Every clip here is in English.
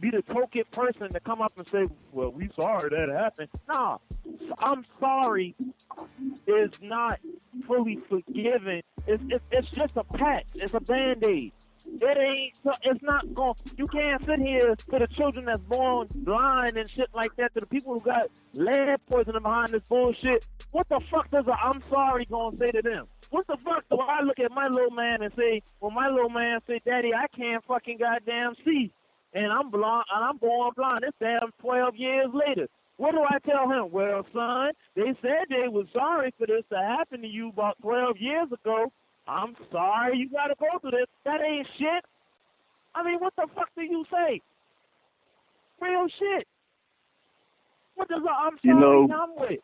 be the token person to come up and say, well, we sorry that happened. Nah, I'm sorry is not fully forgiven. It's just a patch. It's a Band-Aid. It's not going, you can't sit here to the children that's born blind and shit like that, to the people who got lead poisoning behind this bullshit. What the fuck does a I'm sorry gonna say to them? What the fuck do I look at my little man and say, well, my little man say, Daddy, I can't fucking goddamn see, and I'm blind, and I'm born blind. It's damn 12 years later. What do I tell him? Well, son, they said they was sorry for this to happen to you about 12 years ago. I'm sorry you got to go through this. That ain't shit. I mean, what the fuck do you say? Real shit. What does a I'm sorry come with?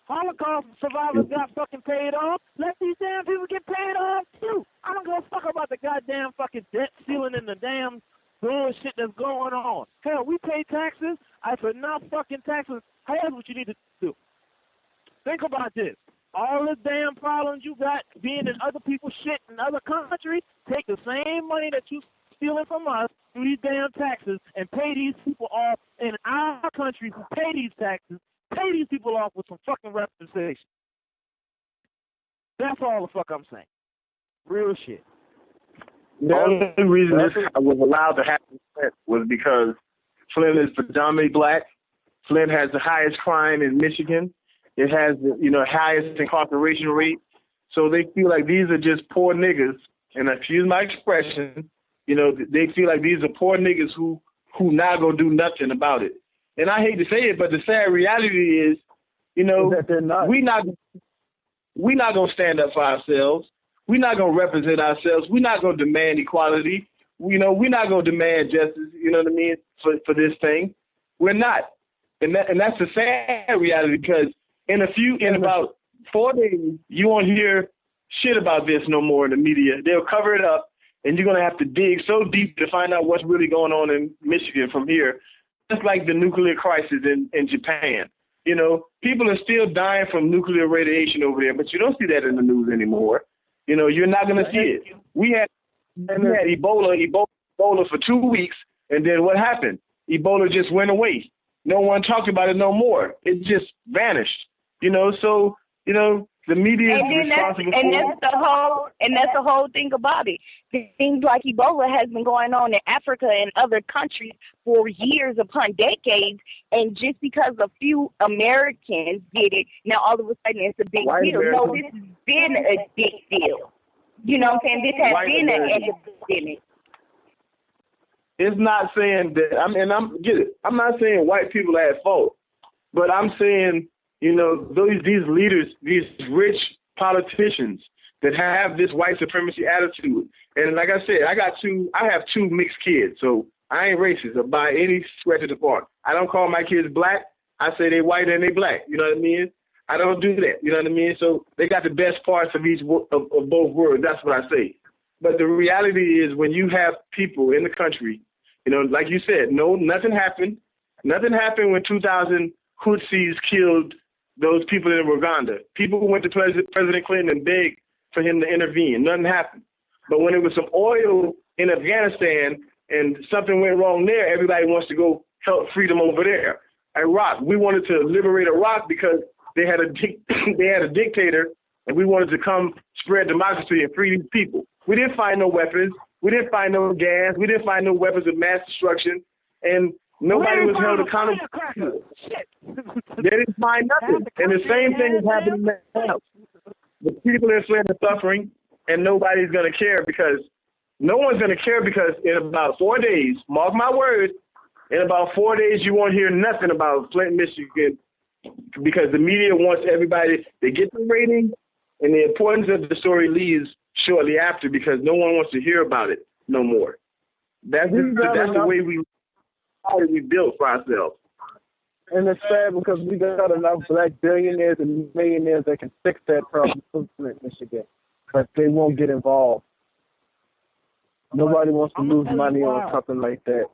Holocaust survivors got fucking paid off. Let these damn people get paid off, too. I don't give a fuck about the goddamn fucking debt ceiling and the damn bullshit that's going on. Hell, we pay taxes. I said, enough fucking taxes. Here's what you need to do. Think about this. All the damn problems you got being in other people's shit in other countries, take the same money that you stealing from us through these damn taxes and pay these people off in our country who pay these taxes, pay these people off with some fucking representation. That's all the fuck I'm saying. Real shit. The only reason this was allowed to happen was because Flint is predominantly black. Flint has the highest crime in Michigan. It has the highest incarceration rate. So they feel like these are just poor niggas, and excuse my expression, they feel like these are poor niggas who not gonna do nothing about it. And I hate to say it, but the sad reality is, that they're not. we not gonna stand up for ourselves. We're not gonna represent ourselves. We're not gonna demand equality. We're not gonna demand justice. You know what I mean? For this thing, we're not. And that's the sad reality, because in about 4 days, you won't hear shit about this no more in the media. They'll cover it up, and you're going to have to dig so deep to find out what's really going on in Michigan from here. Just like the nuclear crisis in Japan. People are still dying from nuclear radiation over there, but you don't see that in the news anymore. You're not going to see it. We had Ebola for 2 weeks, and then what happened? Ebola just went away. No one talked about it no more. It just vanished. So the media is responsible for it. That's the whole thing about it. Things like Ebola has been going on in Africa and other countries for years upon decades, and just because a few Americans did it, now all of a sudden it's a big deal. No, this has been a big deal. You know what I'm saying? This has been an epidemic. It's not saying that. I'm not saying white people are at fault, but I'm saying, these leaders, these rich politicians that have this white supremacy attitude. And like I said, I have 2 mixed kids, so I ain't racist by any stretch of the part. I don't call my kids black. I say they white and they black. You know what I mean? I don't do that. You know what I mean? So they got the best parts of each of both worlds. That's what I say. But the reality is, when you have people in the country, like you said, nothing happened. Nothing happened when 2,000 Hutsis killed those people in Rwanda. People went to President Clinton and begged for him to intervene. Nothing happened. But when it was some oil in Afghanistan and something went wrong there, everybody wants to go help freedom over there. Iraq, we wanted to liberate Iraq because they had a dictator, and we wanted to come spread democracy and free these people. We didn't find no weapons. We didn't find no gas. We didn't find no weapons of mass destruction. And nobody was held accountable. They didn't find nothing. And the same thing is happening now. The people in Flint are suffering, and nobody's going to care, because no one's going to care, because in about 4 days, mark my words, in about 4 days you won't hear nothing about Flint, Michigan, because the media wants everybody, they get the rating, and the importance of the story leaves shortly after, because no one wants to hear about it no more. That's the way we built for ourselves. And it's sad, because we got enough black billionaires and millionaires that can fix that problem in Flint, Michigan, but they won't get involved. Nobody wants to lose money on something like that.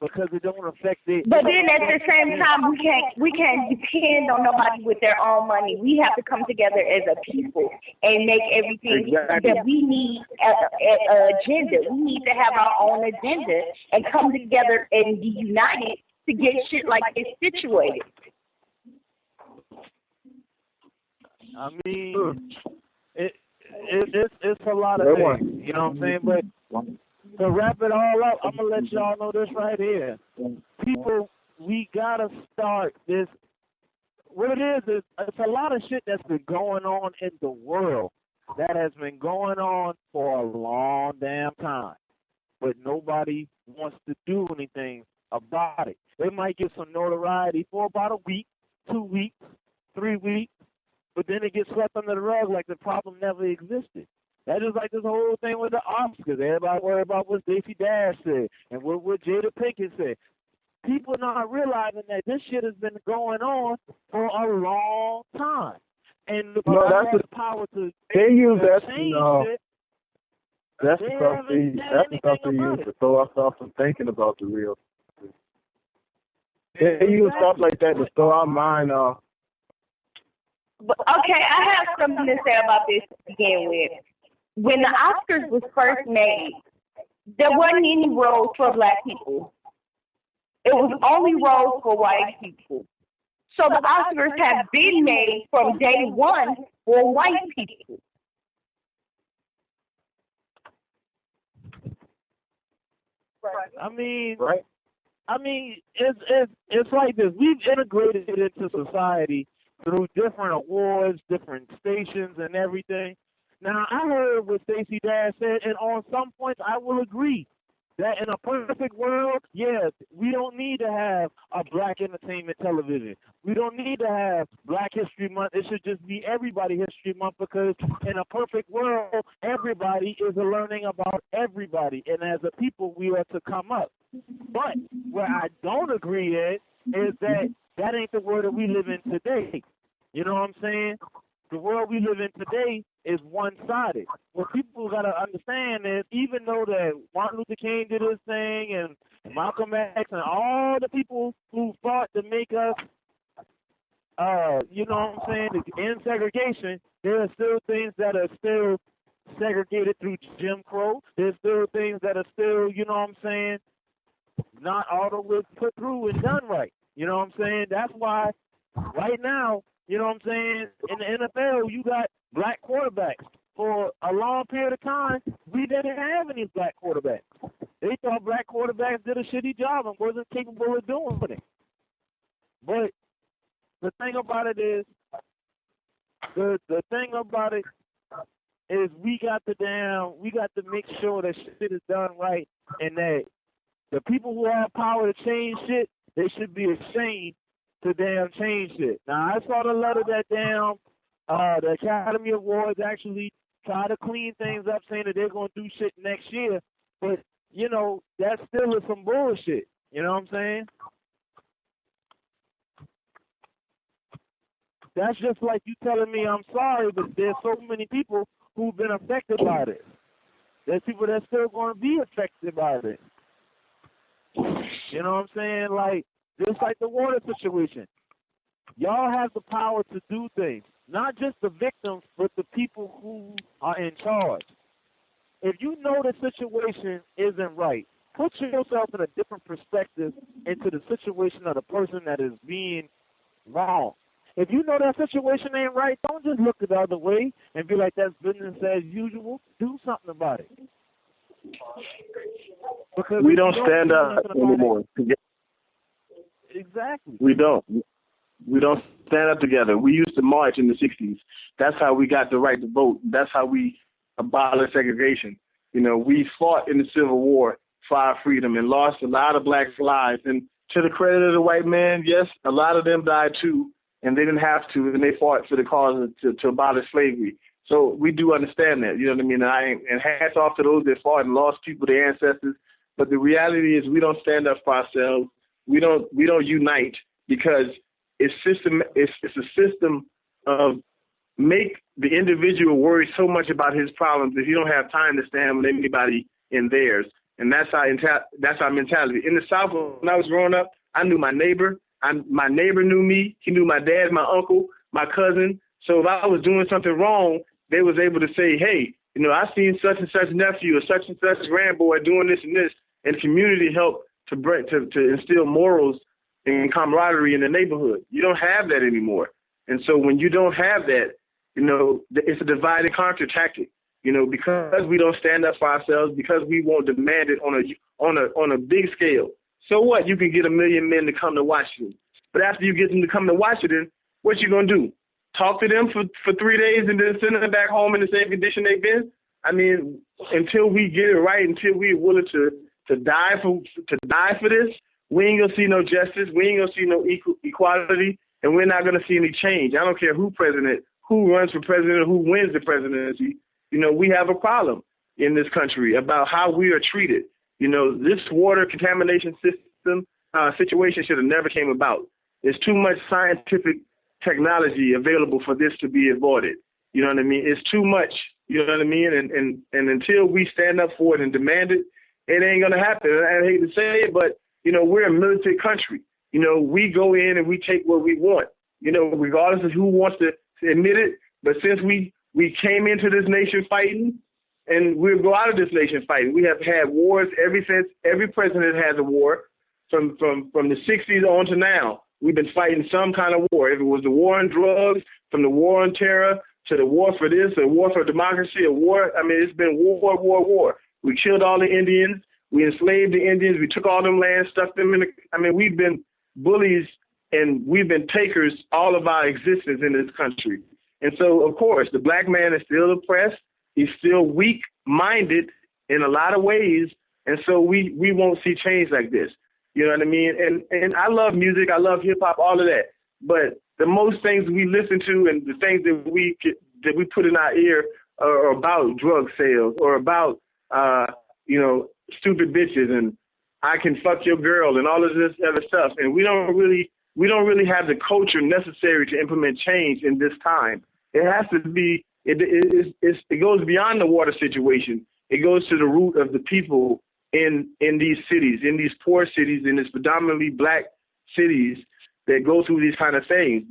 because it don't affect it. But then at the same time, we can't depend on nobody with their own money. We have to come together as a people and make everything that we need as an agenda. We need to have our own agenda and come together and be united to get shit like this situated. I mean, it's a lot of things, you know what I'm saying? But to wrap it all up, I'm going to let y'all know this right here. People, we got to start this. What it is it's a lot of shit that's been going on in the world that has been going on for a long damn time. But nobody wants to do anything about it. They might get some notoriety for about a week, 2 weeks, 3 weeks, but then it gets swept under the rug like the problem never existed. That's just like this whole thing with the Oscars. Everybody worried about what Stacey Dash said and what Jada Pinkett said. People not realizing that this shit has been going on for a long time. And the power to they use that change it. That's the stuff they use to throw us off from thinking about the real. They use stuff like that to throw our mind off. But, okay, I have something to say about this to begin with. When the Oscars was first made, there wasn't any roles for black people. It was only roles for white people. So the Oscars have been made from day one for white people. I mean, it's like this. We've integrated it into society through different awards, different stations, and everything. Now, I heard what Stacey Dash said, and on some points, I will agree that in a perfect world, yes, we don't need to have a black entertainment television. We don't need to have Black History Month. It should just be Everybody History Month, because in a perfect world, everybody is learning about everybody, and as a people, we are to come up. But where I don't agree is that ain't the world that we live in today. You know what I'm saying? The world we live in today is one-sided. What people got to understand is, even though that Martin Luther King did his thing and Malcolm X and all the people who fought to make us, you know what I'm saying, to end segregation, there are still things that are still segregated through Jim Crow. There's still things that are still, you know what I'm saying, not all the way put through and done right. You know what I'm saying? That's why right now, you know what I'm saying, in the NFL, you got black quarterbacks. For a long period of time, we didn't have any black quarterbacks. They thought black quarterbacks did a shitty job and wasn't capable of doing it. But the thing about it is, we got to make sure that shit is done right, and that the people who have power to change shit, they should be ashamed to damn change shit. Now, I saw the letter that the Academy Awards actually try to clean things up, saying that they're going to do shit next year. But, you know, that still is some bullshit. You know what I'm saying? That's just like you telling me I'm sorry, but there's so many people who've been affected by this. There's people that's still going to be affected by this. You know what I'm saying? Like, just like the water situation. Y'all have the power to do things. Not just the victims, but the people who are in charge. If you know the situation isn't right, put yourself in a different perspective into the situation of the person that is being wrong. If you know that situation ain't right, don't just look the other way and be like, that's business as usual. Do something about it. Because we don't stand up anymore. Exactly. We don't stand up together. We used to march in the 60s. That's how we got the right to vote. That's how we abolished segregation. You know, we fought in the Civil War for our freedom and lost a lot of black lives. And to the credit of the white man, yes, a lot of them died too, and they didn't have to, and they fought for the cause to abolish slavery. So we do understand that, you know what I mean? And hats off to those that fought and lost people, their ancestors. But the reality is we don't stand up for ourselves. We don't unite, because it's a system of make the individual worry so much about his problems that he don't have time to stand with anybody in theirs. And that's our mentality. In the South, when I was growing up, I knew my neighbor. My neighbor knew me. He knew my dad, my uncle, my cousin. So if I was doing something wrong, they was able to say, hey, I seen such and such nephew or such and such grandboy doing this and this, and community helped to instill morals and camaraderie in the neighborhood. You don't have that anymore. And so when you don't have that, it's a divide and conquer tactic. Because we don't stand up for ourselves, because we won't demand it on a big scale. So what? You can get 1 million men to come to Washington. But after you get them to come to Washington, what you going to do? Talk to them for 3 days and then send them back home in the same condition they've been? I mean, until we get it right, until we're willing to die for this, we ain't going to see no justice. We ain't going to see no equality, and we're not going to see any change. I don't care who runs for president, or who wins the presidency. We have a problem in this country about how we are treated. This water contamination situation should have never came about. There's too much scientific technology available for this to be avoided. You know what I mean? It's too much. You know what I mean? And until we stand up for it and demand it, it ain't going to happen. I hate to say it, but, we're a militant country. We go in and we take what we want, regardless of who wants to admit it. But since we came into this nation fighting, and we'll go out of this nation fighting. We have had wars ever since. Every president has a war from the 60s on to now. We've been fighting some kind of war. If it was the war on drugs, from the war on terror to the war for this, a war for democracy, a war. I mean, it's been war. We killed all the Indians. We enslaved the Indians. We took all them lands, stuck them in we've been bullies and we've been takers all of our existence in this country. And so, of course, the black man is still oppressed. He's still weak-minded in a lot of ways. And so we won't see change like this. You know what I mean? And I love music. I love hip-hop, all of that. But the most things we listen to and the things that we put in our ear are about drug sales or about, stupid bitches and I can fuck your girl and all of this other stuff. And we don't really have the culture necessary to implement change in this time. It has to be, it goes beyond the water situation. It goes to the root of the people in these cities, in these poor cities, in these predominantly black cities that go through these kind of things.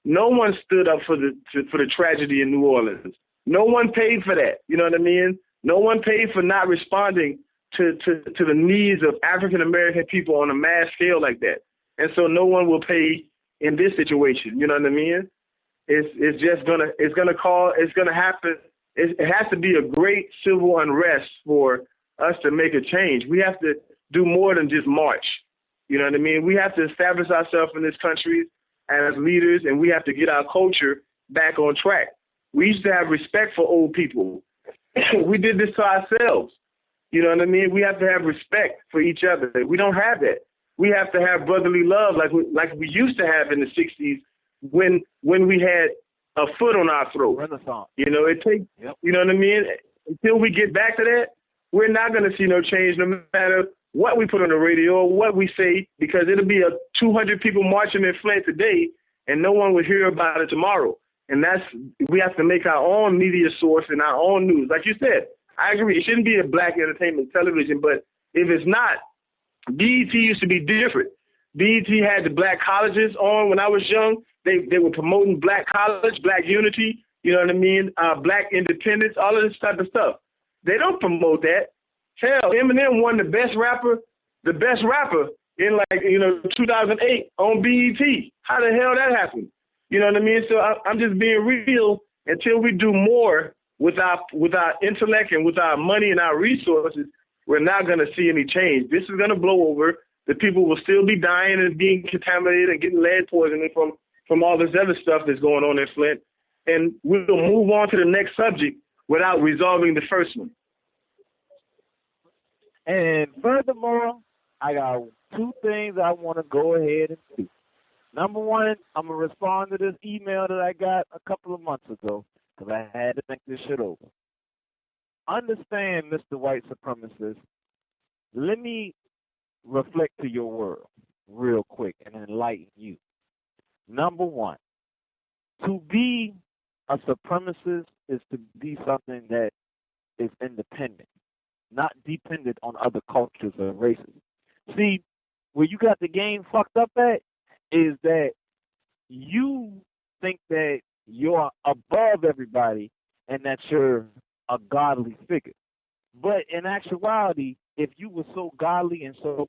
No one stood up for the tragedy in New Orleans. No one paid for that. You know what I mean? No one paid for not responding to the needs of African-American people on a mass scale like that. And so no one will pay in this situation. You know what I mean? It's gonna happen. It has to be a great civil unrest for us to make a change. We have to do more than just march. You know what I mean? We have to establish ourselves in this country as leaders, and we have to get our culture back on track. We used to have respect for old people. We did this to ourselves. You know what I mean? We have to have respect for each other. We don't have that. We have to have brotherly love like we used to have in the 60s when we had a foot on our throat. Renaissance. It takes, You know what I mean? Until we get back to that, we're not going to see no change no matter what we put on the radio or what we say, because it'll be 200 people marching in Flint today and no one will hear about it tomorrow. And we have to make our own media source and our own news. Like you said, I agree. It shouldn't be a black entertainment television, but if it's not, BET used to be different. BET had the black colleges on when I was young. They were promoting black college, black unity, you know what I mean, black independence, all of this type of stuff. They don't promote that. Hell, Eminem won the best rapper in 2008 on BET. How the hell that happened? You know what I mean? So I'm just being real. Until we do more with our intellect and with our money and our resources, we're not going to see any change. This is going to blow over. The people will still be dying and being contaminated and getting lead poisoning from all this other stuff that's going on in Flint. And we'll move on to the next subject without resolving the first one. And furthermore, I got two things I want to go ahead and do. Number one, I'm going to respond to this email that I got a couple of months ago because I had to think this shit over. Understand, Mr. White Supremacist, let me reflect to your world real quick and enlighten you. Number one, to be a supremacist is to be something that is independent. not dependent on other cultures or races. See, where you got the game fucked up at is that you think that you're above everybody and that you're a godly figure. But in actuality, if you were so godly and so